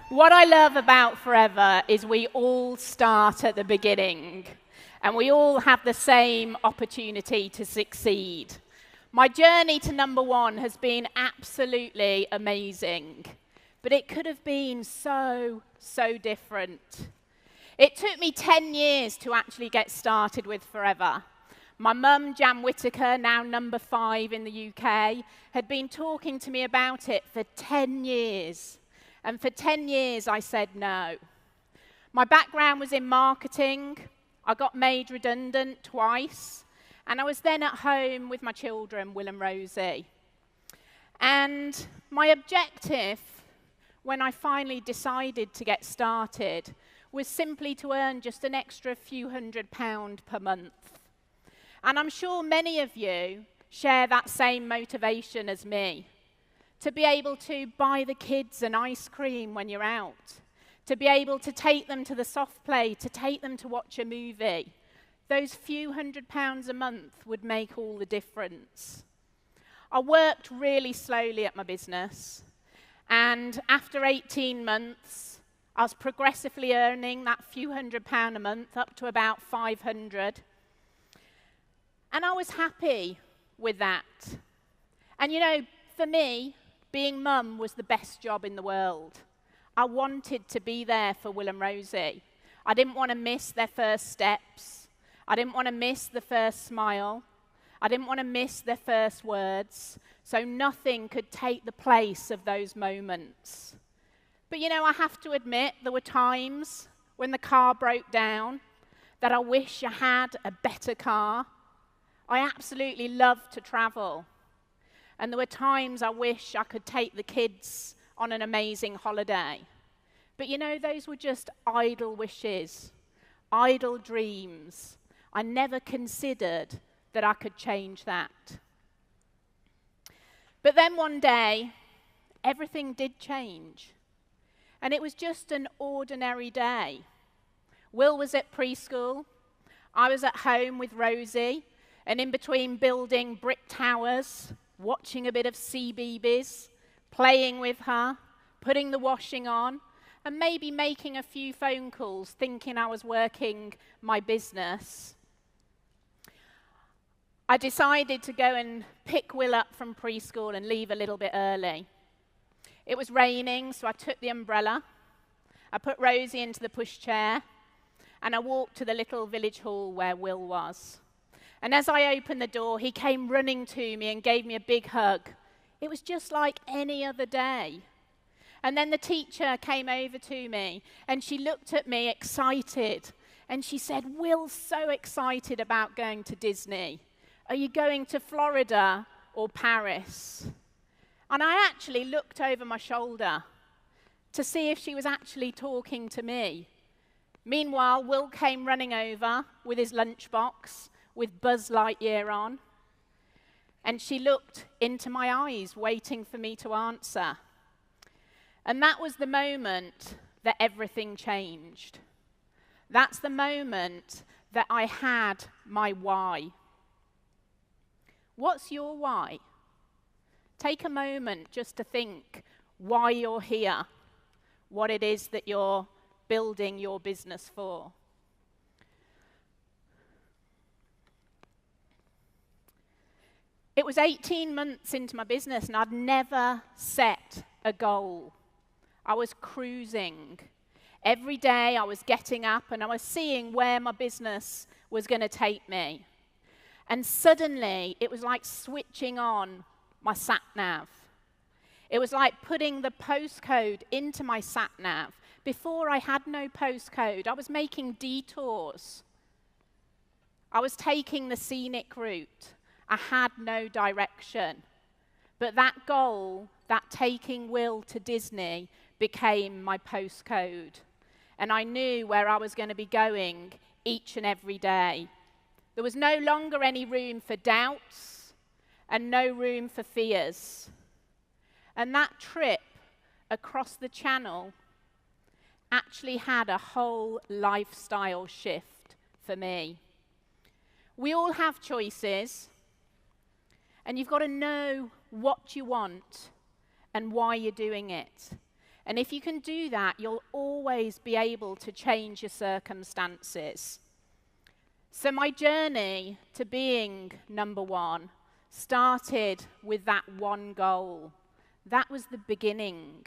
What I love about Forever is we all start at the beginning, and we all have the same opportunity to succeed. My journey to number one has been absolutely amazing, but it could have been so different. It took me 10 years to actually get started with Forever. My mum, Jan Whittaker, now number 5 in the UK, had been talking to me about it for 10 years. And for 10 years, I said no. My background was in marketing. I got made redundant twice. And I was then at home with my children, Will and Rosie. And my objective, when I finally decided to get started, was simply to earn just an extra few £100 per month. And I'm sure many of you share that same motivation as me. To be able to buy the kids an ice cream when you're out. To be able to take them to the soft play, to take them to watch a movie. Those few £100 a month would make all the difference. I worked really slowly at my business. And after 18 months, I was progressively earning that few £100 a month up to about 500. And I was happy with that. And you know, for me, being mum was the best job in the world. I wanted to be there for Will and Rosie. I didn't want to miss their first steps. I didn't want to miss the first smile. I didn't want to miss their first words. So nothing could take the place of those moments. But you know, I have to admit, there were times when the car broke down that I wish I had a better car. I absolutely love to travel. And there were times I wish I could take the kids on an amazing holiday. But you know, those were just idle wishes, idle dreams. I never considered that I could change that. But then one day, everything did change. And it was just an ordinary day. Will was at preschool. I was at home with Rosie. And in between building brick towers, watching a bit of CBeebies, playing with her, putting the washing on, and maybe making a few phone calls thinking I was working my business, I decided to go and pick Will up from preschool and leave a little bit early. It was raining, so I took the umbrella. I put Rosie into the pushchair, and I walked to the little village hall where Will was. And as I opened the door, he came running to me and gave me a big hug. It was just like any other day. And then the teacher came over to me, and she looked at me excited. And she said, "Will's so excited about going to Disney. Are you going to Florida or Paris?" And I actually looked over my shoulder to see if she was actually talking to me. Meanwhile, Will came running over with his lunchbox, with Buzz Lightyear on, and she looked into my eyes, waiting for me to answer. And that was the moment that everything changed. That's the moment that I had my why. What's your why? Take a moment just to think why you're here, what it is that you're building your business for. It was 18 months into my business, and I'd never set a goal. I was cruising. Every day I was getting up and I was seeing where my business was going to take me. And suddenly, it was like switching on my sat-nav. It was like putting the postcode into my sat-nav. Before, I had no postcode. I was making detours. I was taking the scenic route. I had no direction. But that goal, that taking Will to Disney, became my postcode. And I knew where I was going to be going each and every day. There was no longer any room for doubts and no room for fears. And that trip across the channel actually had a whole lifestyle shift for me. We all have choices. And you've got to know what you want and why you're doing it. And if you can do that, you'll always be able to change your circumstances. So my journey to being number one started with that one goal. That was the beginning.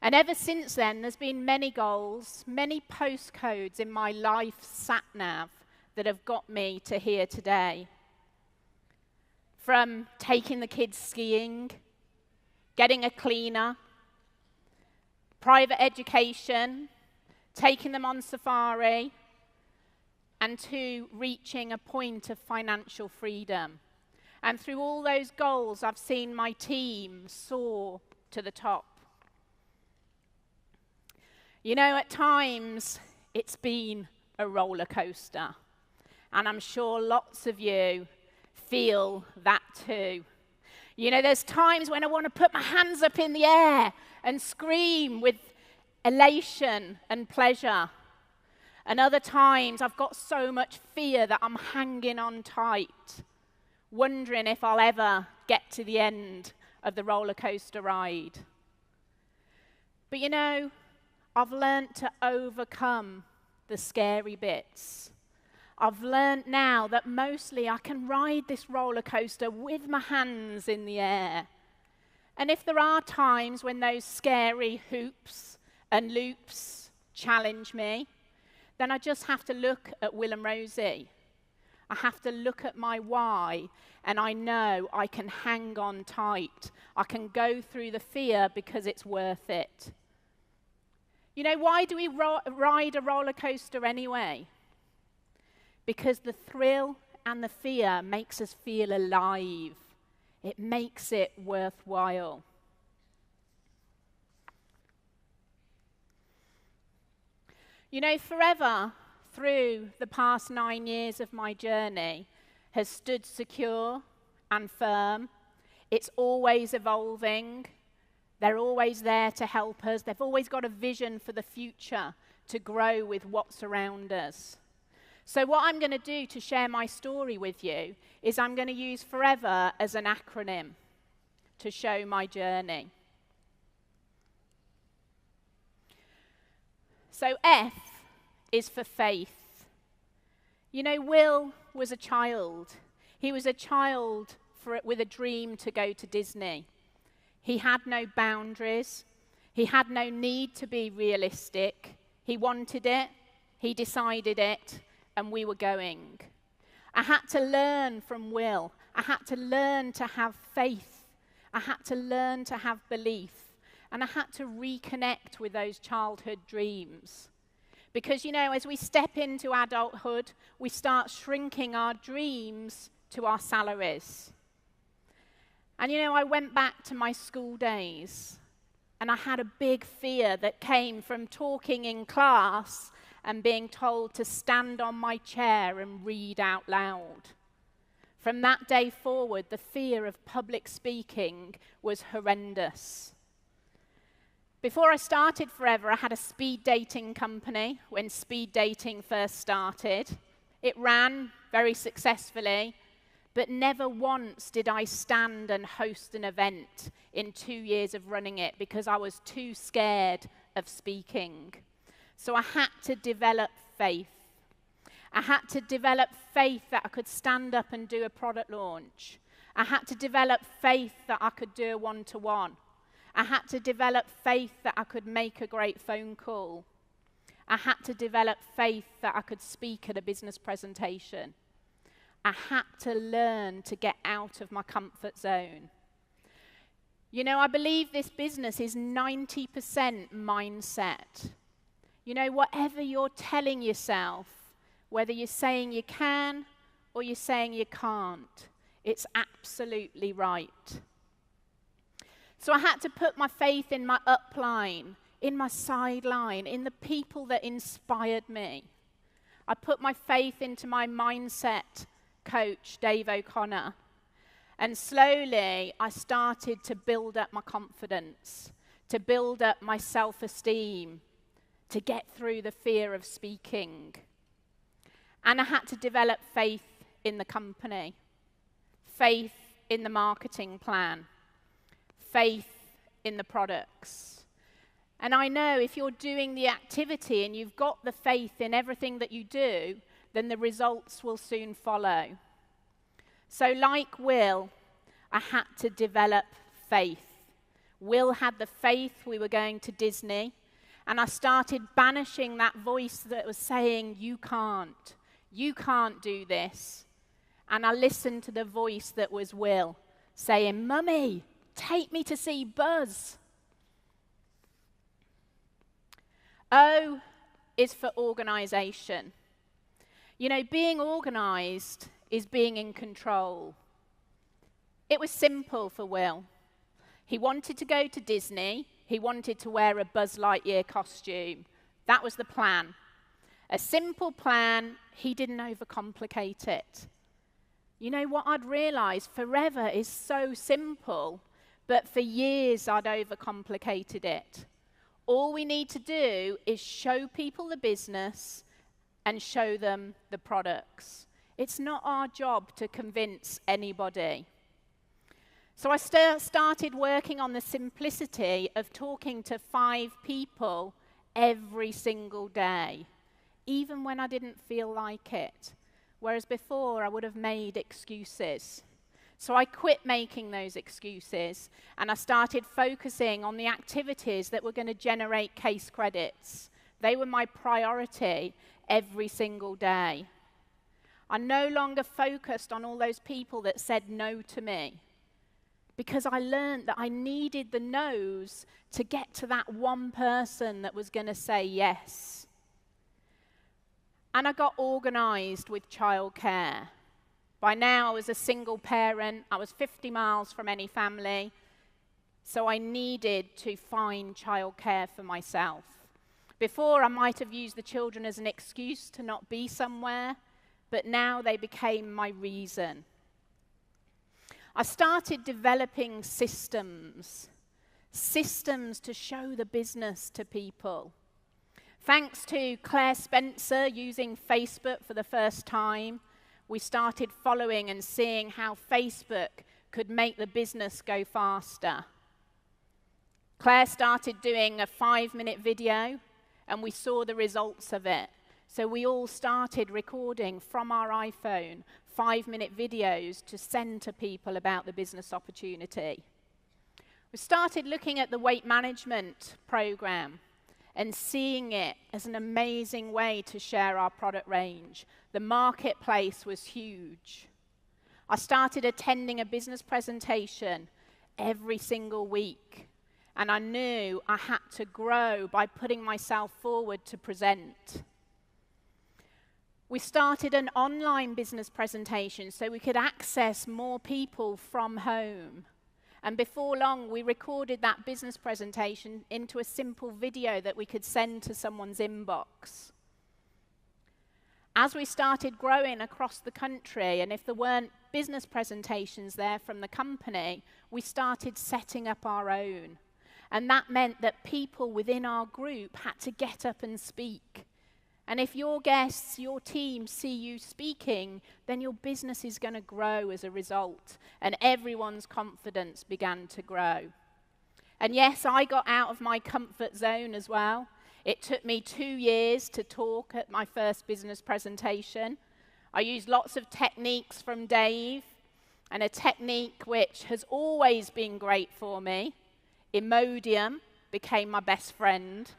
And ever since then, there's been many goals, many postcodes in my life sat-nav that have got me to here today. From taking the kids skiing, getting a cleaner, private education, taking them on safari, and to reaching a point of financial freedom. And through all those goals, I've seen my team soar to the top. You know, at times, it's been a roller coaster. And I'm sure lots of you feel that too. You know, there's times when I want to put my hands up in the air and scream with elation and pleasure. And other times, I've got so much fear that I'm hanging on tight, wondering if I'll ever get to the end of the roller coaster ride. But you know, I've learned to overcome the scary bits. I've learned now that mostly I can ride this roller coaster with my hands in the air. And if there are times when those scary hoops and loops challenge me, then I just have to look at Will and Rosie. I have to look at my why, and I know I can hang on tight. I can go through the fear because it's worth it. You know, why do we ride a roller coaster anyway? Because the thrill and the fear makes us feel alive. It makes it worthwhile. You know, forever through the past 9 years of my journey has stood secure and firm. It's always evolving. They're always there to help us. They've always got a vision for the future to grow with what's around us. So what I'm going to do to share my story with you is I'm going to use forever as an acronym to show my journey. So F is for faith. You know, Will was a child. He was a child with a dream to go to Disney. He had no boundaries. He had no need to be realistic. He wanted it. He decided it. And we were going. I had to learn from Will. I had to learn to have faith. I had to learn to have belief. And I had to reconnect with those childhood dreams. Because, you know, as we step into adulthood, we start shrinking our dreams to our salaries. And, you know, I went back to my school days, and I had a big fear that came from talking in class and being told to stand on my chair and read out loud. From that day forward, the fear of public speaking was horrendous. Before I started Forever, I had a speed dating company when speed dating first started. It ran very successfully, but never once did I stand and host an event in 2 years of running it because I was too scared of speaking. So I had to develop faith. I had to develop faith that I could stand up and do a product launch. I had to develop faith that I could do a one-to-one. I had to develop faith that I could make a great phone call. I had to develop faith that I could speak at a business presentation. I had to learn to get out of my comfort zone. You know, I believe this business is 90% mindset. You know, whatever you're telling yourself, whether you're saying you can or you're saying you can't, it's absolutely right. So I had to put my faith in my upline, in my sideline, in the people that inspired me. I put my faith into my mindset coach, Dave O'Connor. And slowly, I started to build up my confidence, to build up my self-esteem, to get through the fear of speaking. And I had to develop faith in the company, faith in the marketing plan, faith in the products. And I know if you're doing the activity and you've got the faith in everything that you do, then the results will soon follow. So like Will, I had to develop faith. Will had the faith we were going to Disney, and I started banishing that voice that was saying, you can't do this. And I listened to the voice that was Will, saying, Mummy, take me to see Buzz. O is for organisation. You know, being organised is being in control. It was simple for Will. He wanted to go to Disney. He wanted to wear a Buzz Lightyear costume. That was the plan. A simple plan. He didn't overcomplicate it. You know what I'd realised? Forever is so simple, but for years I'd overcomplicated it. All we need to do is show people the business and show them the products. It's not our job to convince anybody. So I started working on the simplicity of talking to 5 people every single day, even when I didn't feel like it. Whereas before, I would have made excuses. So I quit making those excuses, and I started focusing on the activities that were going to generate case credits. They were my priority every single day. I no longer focused on all those people that said no to me, because I learned that I needed the no's to get to that one person that was going to say yes. And I got organised with childcare. By now, I was a single parent. I was 50 miles from any family. So I needed to find childcare for myself. Before, I might have used the children as an excuse to not be somewhere, but now they became my reason. I started developing systems to show the business to people. Thanks to Claire Spencer using Facebook for the first time, we started following and seeing how Facebook could make the business go faster. Claire started doing a 5-minute video, and we saw the results of it. So we all started recording from our iPhone 5-minute videos to send to people about the business opportunity. We started looking at the weight management program and seeing it as an amazing way to share our product range. The marketplace was huge. I started attending a business presentation every single week, and I knew I had to grow by putting myself forward to present. We started an online business presentation so we could access more people from home. And before long, we recorded that business presentation into a simple video that we could send to someone's inbox. As we started growing across the country, and if there weren't business presentations there from the company, we started setting up our own. And that meant that people within our group had to get up and speak. And if your guests, your team see you speaking, then your business is going to grow as a result. And everyone's confidence began to grow. And yes, I got out of my comfort zone as well. It took me 2 years to talk at my first business presentation. I used lots of techniques from Dave, and a technique which has always been great for me, Imodium, became my best friend.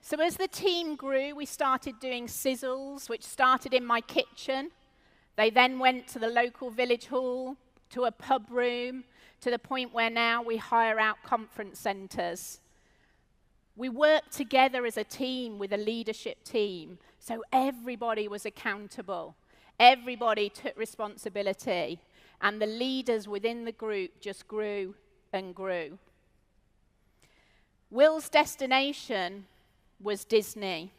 So as the team grew, we started doing sizzles, which started in my kitchen. They then went to the local village hall, to a pub room, to the point where now we hire out conference centres. We worked together as a team with a leadership team, so everybody was accountable. Everybody took responsibility, and the leaders within the group just grew and grew. Will's destination was Disney.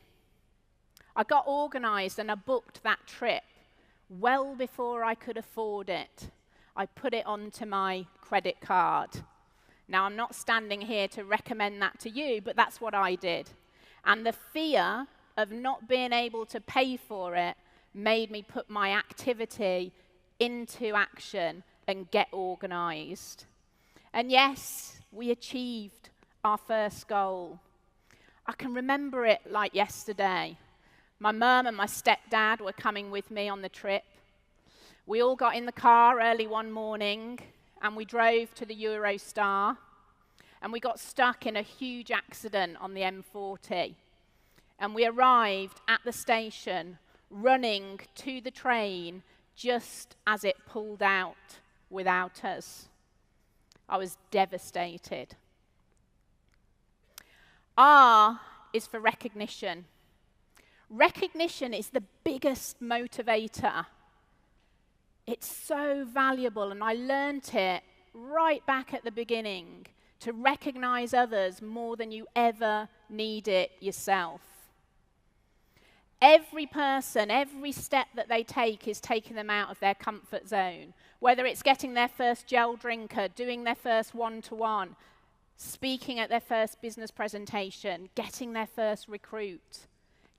I got organised and I booked that trip well before I could afford it. I put it onto my credit card. Now, I'm not standing here to recommend that to you, but that's what I did. And the fear of not being able to pay for it made me put my activity into action and get organised. And yes, we achieved our first goal. I can remember it like yesterday. My mum and my stepdad were coming with me on the trip. We all got in the car early one morning and we drove to the Eurostar, and we got stuck in a huge accident on the M40. And we arrived at the station running to the train just as it pulled out without us. I was devastated. R is for recognition. Recognition is the biggest motivator. It's so valuable, and I learnt it right back at the beginning, to recognize others more than you ever need it yourself. Every person, every step that they take is taking them out of their comfort zone, whether it's getting their first gel drinker, doing their first one-to-one, speaking at their first business presentation, getting their first recruit,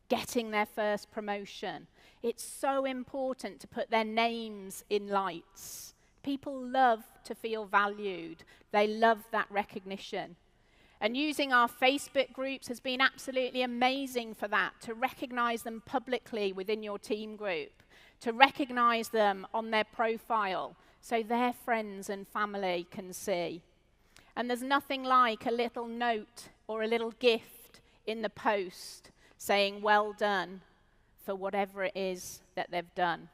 getting their first promotion. It's so important to put their names in lights. People love to feel valued. They love that recognition. And using our Facebook groups has been absolutely amazing for that, to recognize them publicly within your team group, to recognize them on their profile so their friends and family can see. And there's nothing like a little note or a little gift in the post saying, "Well done," for whatever it is that they've done.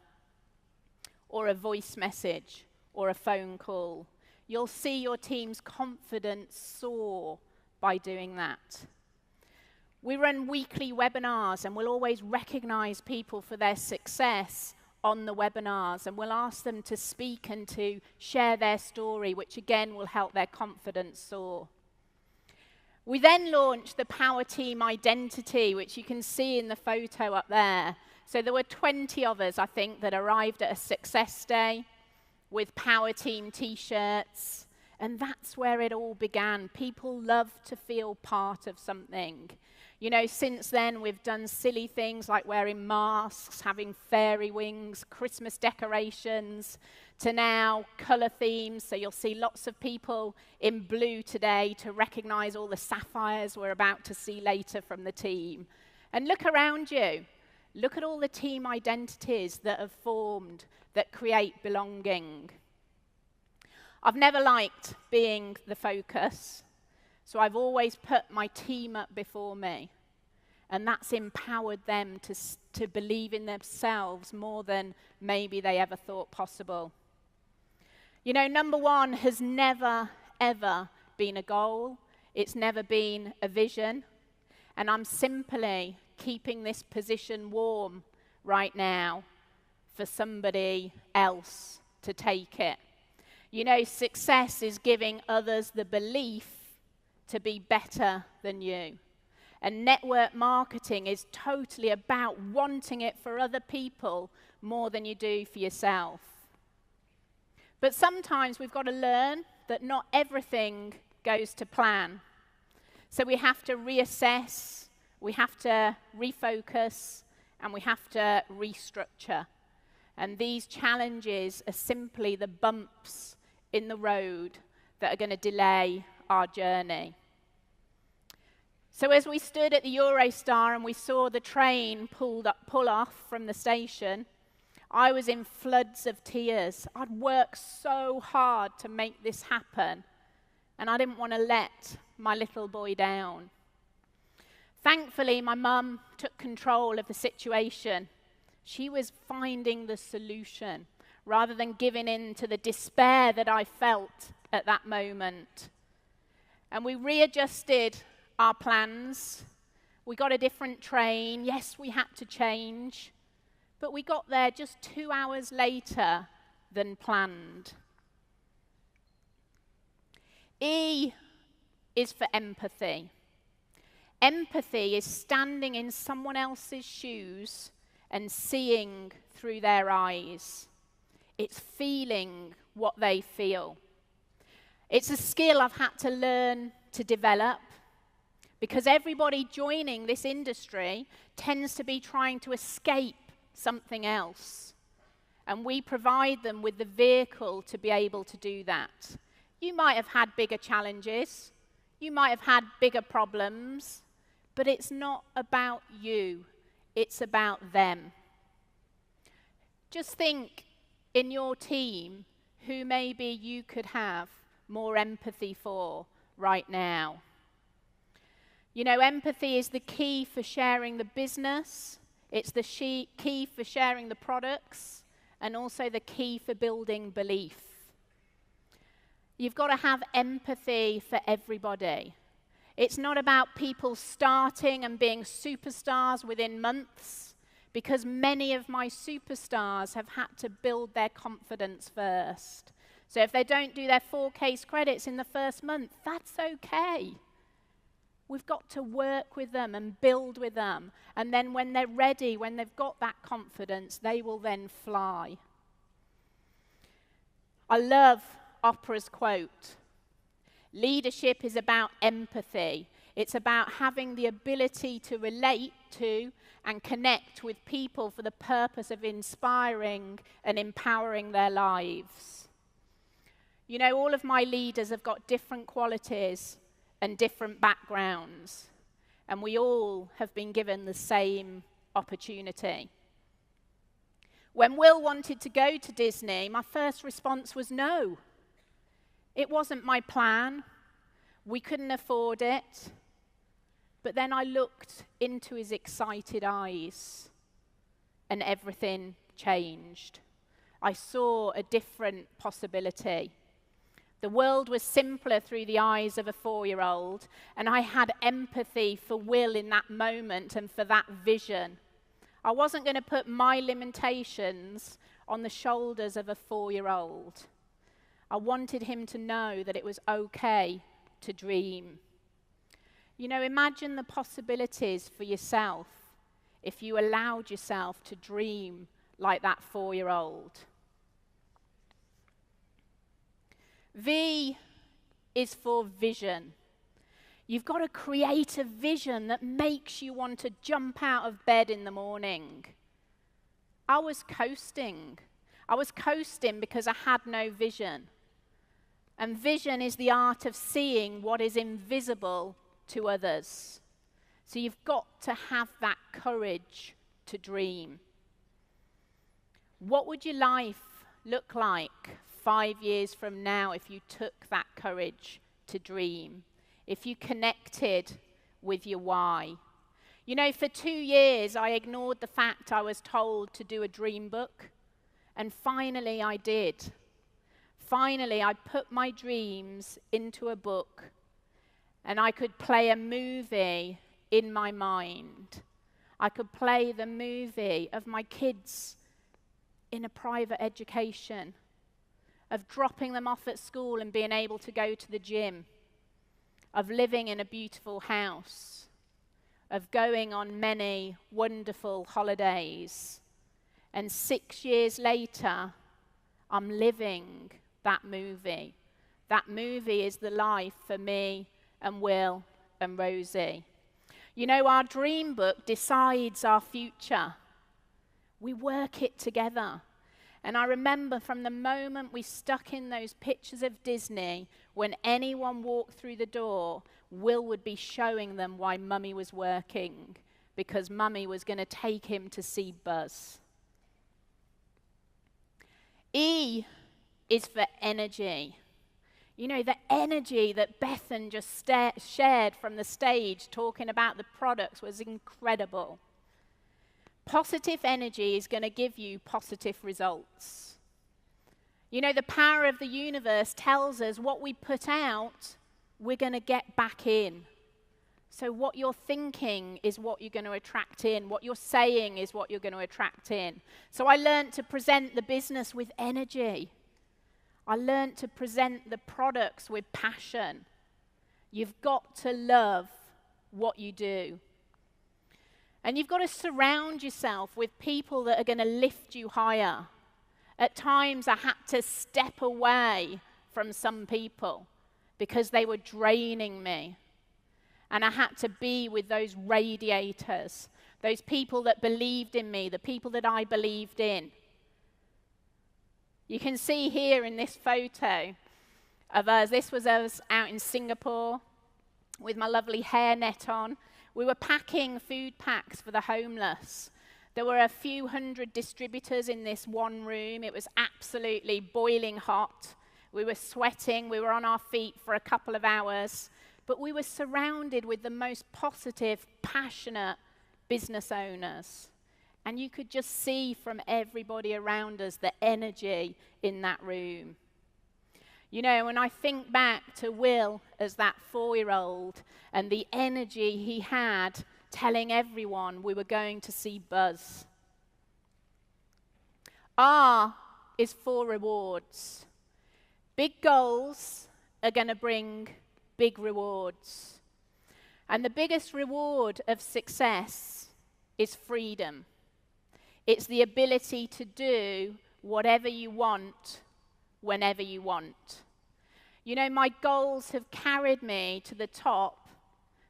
Or a voice message or a phone call. You'll see your team's confidence soar by doing that. We run weekly webinars, and we'll always recognize people for their success on the webinars, and we'll ask them to speak and to share their story, which again will help their confidence soar. We then launched the Power Team Identity, which you can see in the photo up there. So there were 20 of us, I think, that arrived at a success day with Power Team t-shirts. And that's where it all began. People love to feel part of something. You know, since then, we've done silly things like wearing masks, having fairy wings, Christmas decorations, to now colour themes. So you'll see lots of people in blue today to recognise all the sapphires we're about to see later from the team. And look around you. Look at all the team identities that have formed that create belonging. I've never liked being the focus, so I've always put my team up before me, and that's empowered them to believe in themselves more than maybe they ever thought possible. You know, number one has never, ever been a goal. It's never been a vision, and I'm simply keeping this position warm right now for somebody else to take it. You know, success is giving others the belief to be better than you. And network marketing is totally about wanting it for other people more than you do for yourself. But sometimes we've got to learn that not everything goes to plan. So we have to reassess, we have to refocus, and we have to restructure. And these challenges are simply the bumps in the road that are going to delay our journey. So as we stood at the Eurostar and we saw the train pull off from the station, I was in floods of tears. I'd worked so hard to make this happen, and I didn't want to let my little boy down. Thankfully, my mum took control of the situation. She was finding the solution rather than giving in to the despair that I felt at that moment. And we readjusted our plans. We got a different train. Yes, we had to change, but we got there just 2 hours later than planned. E is for empathy. Empathy is standing in someone else's shoes and seeing through their eyes. It's feeling what they feel. It's a skill I've had to learn to develop, because everybody joining this industry tends to be trying to escape something else. And we provide them with the vehicle to be able to do that. You might have had bigger challenges. You might have had bigger problems. But it's not about you. It's about them. Just think in your team who maybe you could have more empathy for right now. You know, empathy is the key for sharing the business. It's the key for sharing the products, and also the key for building belief. You've got to have empathy for everybody. It's not about people starting and being superstars within months, because many of my superstars have had to build their confidence first. So if they don't do their 4 case credits in the first month, that's okay. We've got to work with them and build with them. And then when they're ready, when they've got that confidence, they will then fly. I love Oprah's quote. Leadership is about empathy. It's about having the ability to relate to and connect with people for the purpose of inspiring and empowering their lives. You know, all of my leaders have got different qualities and different backgrounds, and we all have been given the same opportunity. When Will wanted to go to Disney, my first response was no. It wasn't my plan. We couldn't afford it. But then I looked into his excited eyes, and everything changed. I saw a different possibility. The world was simpler through the eyes of a 4-year-old, and I had empathy for Will in that moment and for that vision. I wasn't going to put my limitations on the shoulders of a 4-year-old. I wanted him to know that it was okay to dream. You know, imagine the possibilities for yourself if you allowed yourself to dream like that 4-year-old. V is for vision. You've got to create a vision that makes you want to jump out of bed in the morning. I was coasting. I was coasting because I had no vision. And vision is the art of seeing what is invisible to others. So you've got to have that courage to dream. What would your life look like 5 years from now if you took that courage to dream? If you connected with your why? You know, for 2 years I ignored the fact I was told to do a dream book, and finally I did. Finally I put my dreams into a book, and I could play a movie in my mind. I could play the movie of my kids in a private education, of dropping them off at school and being able to go to the gym, of living in a beautiful house, of going on many wonderful holidays. And 6 years later, I'm living that movie. That movie is the life for me and Will and Rosie. You know, our dream book decides our future. We work it together. And I remember from the moment we stuck in those pictures of Disney, when anyone walked through the door, Will would be showing them why Mummy was working, because Mummy was going to take him to see Buzz. E is for energy. You know, the energy that Bethan just shared from the stage talking about the products was incredible. Positive energy is going to give you positive results. You know, the power of the universe tells us what we put out, we're going to get back in. So what you're thinking is what you're going to attract in. What you're saying is what you're going to attract in. So I learned to present the business with energy. I learned to present the products with passion. You've got to love what you do. And you've got to surround yourself with people that are going to lift you higher. At times, I had to step away from some people because they were draining me. And I had to be with those radiators, those people that believed in me, the people that I believed in. You can see here in this photo, of us. This was us out in Singapore with my lovely hairnet on. We were packing food packs for the homeless. There were a few hundred distributors in this one room. It was absolutely boiling hot. We were sweating. We were on our feet for a couple of hours. But we were surrounded with the most positive, passionate business owners. And you could just see from everybody around us the energy in that room. You know, when I think back to Will as that 4-year-old and the energy he had telling everyone we were going to see Buzz. R is for rewards. Big goals are going to bring big rewards. And the biggest reward of success is freedom. It's the ability to do whatever you want, whenever you want. You know, my goals have carried me to the top,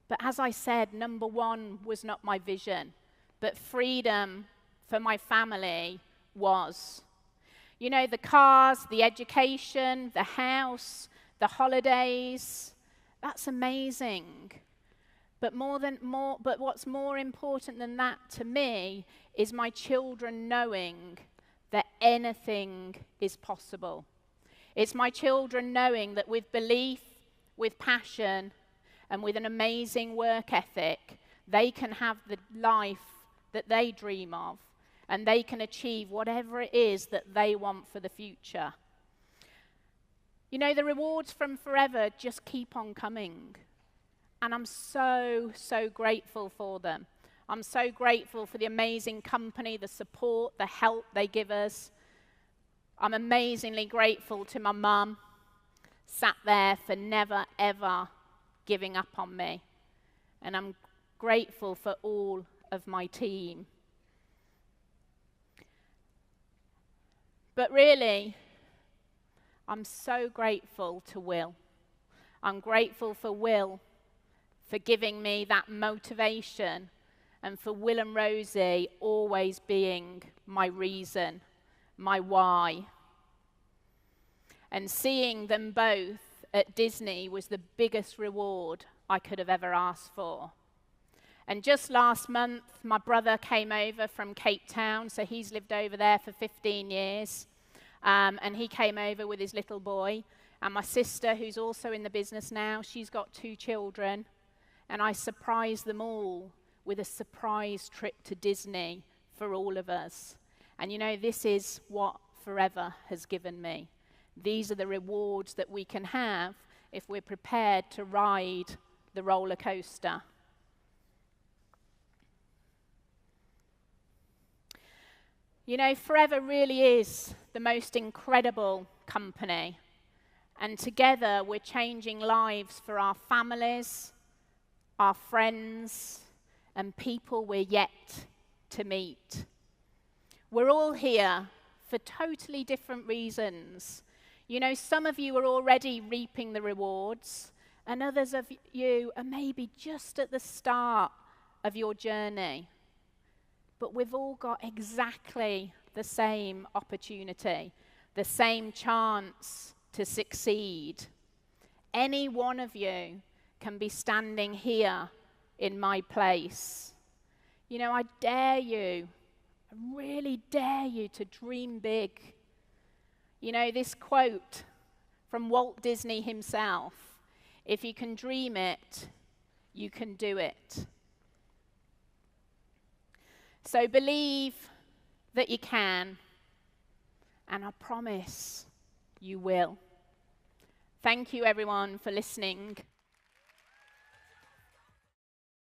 but as I said, number one was not my vision, but freedom for my family was. You know, the cars, the education, the house, the holidays, that's amazing. But what's more important than that to me is my children knowing that anything is possible. It's my children knowing that with belief, with passion, and with an amazing work ethic, they can have the life that they dream of, and they can achieve whatever it is that they want for the future. You know, the rewards from forever just keep on coming. And I'm so, so grateful for them. I'm so grateful for the amazing company, the support, the help they give us. I'm amazingly grateful to my mum, sat there for never, ever giving up on me. And I'm grateful for all of my team. But really, I'm so grateful to Will. I'm grateful for Will for giving me that motivation, and for Will and Rosie always being my reason, my why. And seeing them both at Disney was the biggest reward I could have ever asked for. And just last month, my brother came over from Cape Town, so he's lived over there for 15 years. And he came over with his little boy. And my sister, who's also in the business now, she's got 2 children. And I surprised them all with a surprise trip to Disney for all of us. And you know, this is what forever has given me. These are the rewards that we can have if we're prepared to ride the roller coaster. You know, Forever really is the most incredible company. And together we're changing lives for our families, our friends, and people we're yet to meet. We're all here for totally different reasons. You know, some of you are already reaping the rewards, and others of you are maybe just at the start of your journey. But we've all got exactly the same opportunity, the same chance to succeed. Any one of you can be standing here in my place. You know, I dare you, I really dare you to dream big. You know, this quote from Walt Disney himself, if you can dream it, you can do it. So believe that you can, and I promise you will. Thank you, everyone, for listening.